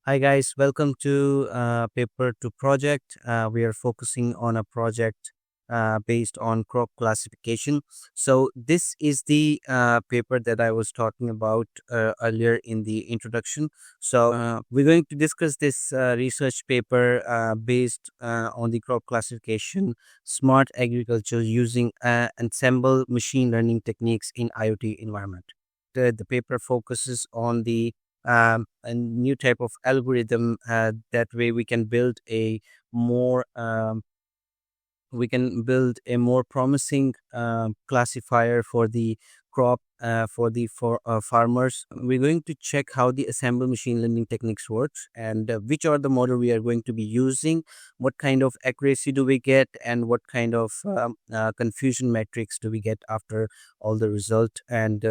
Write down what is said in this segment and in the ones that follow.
Hi guys, welcome to Paper to Project. We are focusing on a project based on crop classification. So this is the paper that I was talking about earlier in the introduction. So we're going to discuss this research paper based on the crop classification, smart agriculture using ensemble machine learning techniques in IoT environment. The paper focuses on the a new type of algorithm. That way, more we can build a more promising classifier for the crop for farmers. We're going to check how the Ensemble Machine Learning Techniques works and which are the model we are going to be using, what kind of accuracy do we get, and what kind of confusion metrics do we get after all the result. And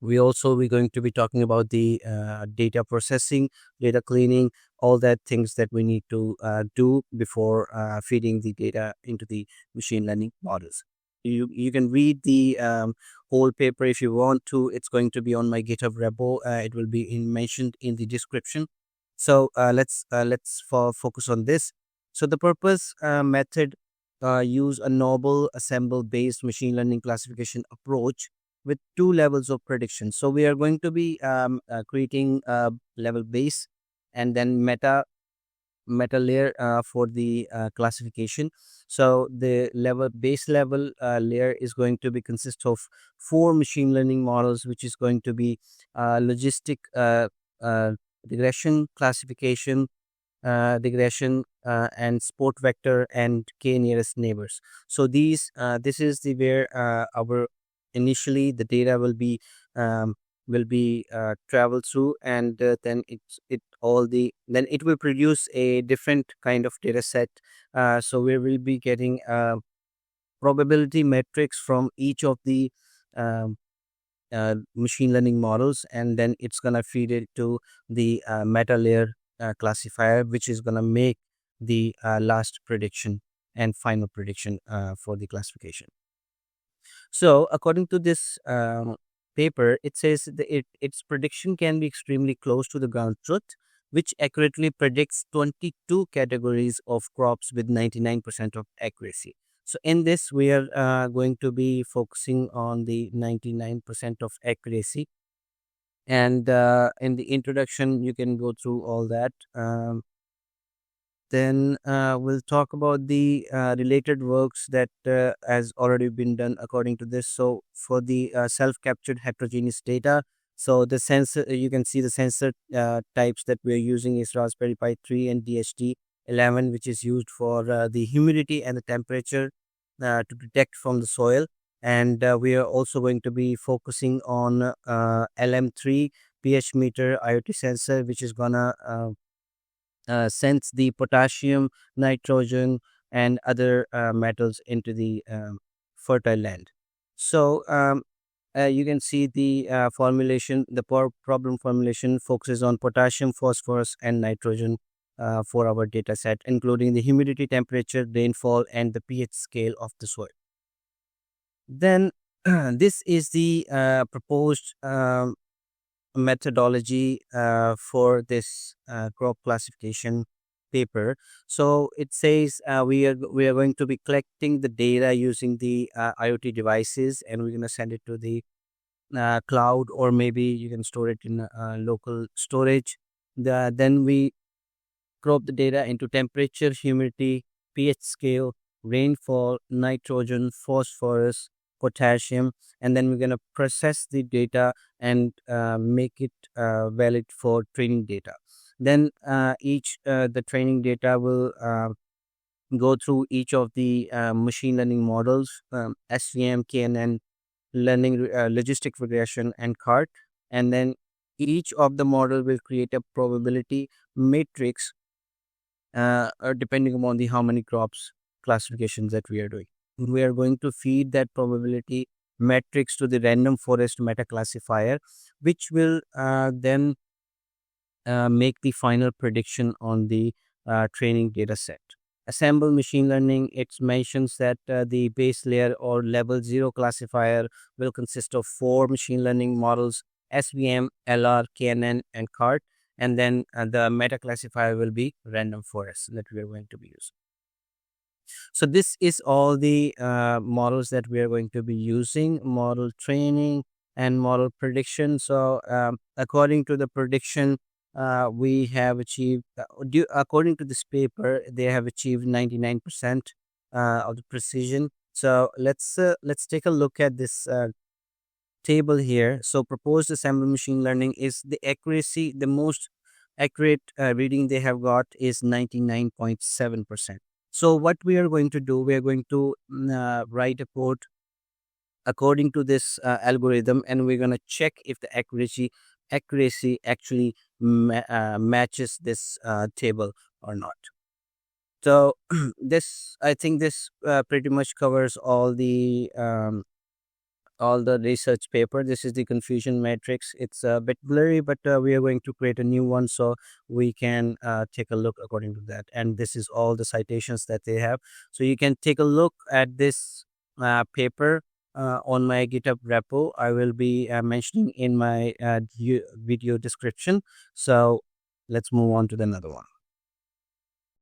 we're going to be talking about the data processing, data cleaning, all that things that we need to do before feeding the data into the machine learning models. You can read the whole paper if you want to. It's going to be on my GitHub repo. It will be mentioned in the description. So let's focus on this. So the purpose method use a novel assemble based machine learning classification approach with two levels of prediction. So we are going to be creating a level base and then meta layer for the classification. So the base level layer is going to be consist of four machine learning models, which is going to be logistic uh, regression, classification, and sport vector and k nearest neighbors. So this is the where our initially the data will be traveled through, and then it will produce a different kind of data set. So we will be getting probability metrics from each of the um, machine learning models, and then it's gonna feed it to the meta layer classifier, which is gonna make the last prediction and final prediction for the classification. So according to this paper, it says that its prediction can be extremely close to the ground truth, which accurately predicts 22 categories of crops with 99% of accuracy. So in this, we are going to be focusing on the 99% of accuracy. And in the introduction, you can go through all that. Then we'll talk about the related works that has already been done according to this. So for the self-captured heterogeneous data, so the sensor, you can see the sensor types that we're using is Raspberry Pi 3 and DHT11, which is used for the humidity and the temperature to detect from the soil. And we are also going to be focusing on LM3 pH meter IoT sensor, which is gonna sends the potassium, nitrogen, and other metals into the fertile land. So you can see the formulation, the problem formulation focuses on potassium, phosphorus, and nitrogen for our data set, including the humidity, temperature, rainfall, and the pH scale of the soil. Then this is the proposed methodology for this crop classification paper. So it says we are going to be collecting the data using the IoT devices, and we're going to send it to the cloud, or maybe you can store it in local storage. Then we crop the data into temperature, humidity, pH scale, rainfall, nitrogen, phosphorus, potassium, and then we're going to process the data and make it valid for training data. Then each the training data will go through each of the machine learning models, SVM, KNN, logistic regression, and CART, and then each of the model will create a probability matrix depending upon the how many crops classifications that we are doing. We are going to feed that probability matrix to the random forest meta classifier, which will then make the final prediction on the training data set. Assemble machine learning, it mentions that the base layer or level 0 classifier will consist of four machine learning models: SVM, LR, KNN, and CART. and then the meta classifier will be random forest that we are going to be using. So this is all the models that we are going to be using: model training and model prediction. So according to the prediction, we have achieved, according to this paper, they have achieved 99% of the precision. So let's take a look at this table here. So proposed ensemble machine learning is the accuracy, the most accurate reading they have got is 99.7%. So what we are going to do, we are going to write a code according to this algorithm, and we're going to check if the accuracy actually matches this table or not. So this, I think this pretty much covers all the research paper. This is the confusion matrix. It's a bit blurry, but we are going to create a new one so we can take a look according to that. And this is all the citations that they have. So you can take a look at this paper on my GitHub repo. I will be mentioning in my video description. So let's move on to the another one.